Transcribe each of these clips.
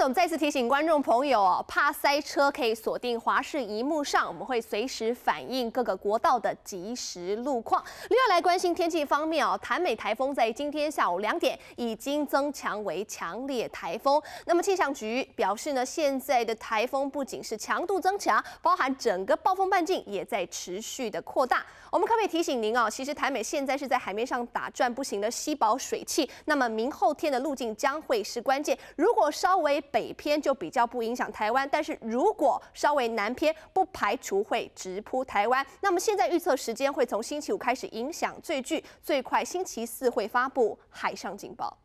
我们再次提醒观众朋友哦，怕塞车可以锁定华视荧幕上，我们会随时反映各个国道的即时路况。另外来关心天气方面哦，潭美台风在今天下午2点已经增强为强烈台风。那么气象局表示呢，现在的台风不仅是强度增强，包含整个暴风半径也在持续的扩大。我们可不可以提醒您哦，其实台美现在是在海面上打转不行的稀薄水汽，那么明后天的路径将会是关键。如果稍微北偏就比较不影响台湾，但是如果稍微南偏，不排除会直扑台湾。那么现在预测时间会从星期5开始影响最具，最快星期4会发布海上警报。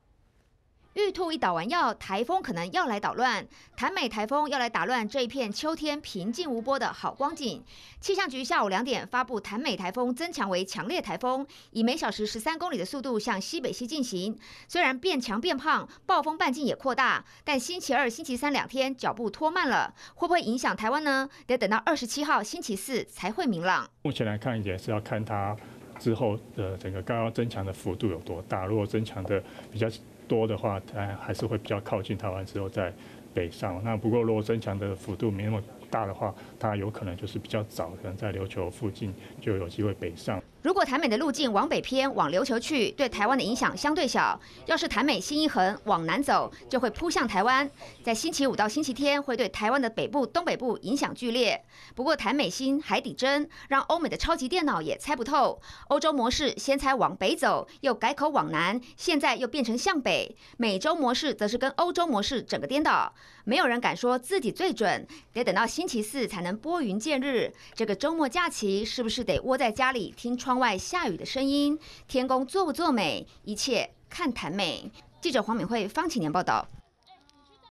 玉兔一捣完药，台风可能要来捣乱。潭美台风要来打乱这一片秋天平静无波的好光景。气象局下午2点发布，潭美台风增强为强烈台风，以每小时13公里的速度向西北西进行。虽然变强变胖，暴风半径也扩大，但星期2、星期32天脚步拖慢了，会不会影响台湾呢？得等到27号星期4才会明朗。目前来看，也是要看它之后的整个刚刚增强的幅度有多大。如果增强的比较多的话，还是会比较靠近台湾之后再北上。那不过如果增强的幅度没那么大的话，它有可能就是比较早，可能在琉球附近就有机会北上。如果潭美的路径往北偏，往琉球去，对台湾的影响相对小。要是潭美新一横往南走，就会扑向台湾，在星期5到星期天会对台湾的北部、东北部影响剧烈。不过潭美新海底针让欧美的超级电脑也猜不透。欧洲模式先猜往北走，又改口往南，现在又变成向北。美洲模式则是跟欧洲模式整个颠倒。没有人敢说自己最准，得等到星期4才能拨云见日。这个周末假期是不是得窝在家里听窗外下雨的声音？天公作不作美，一切看潭美。记者黄敏慧、方启年报道。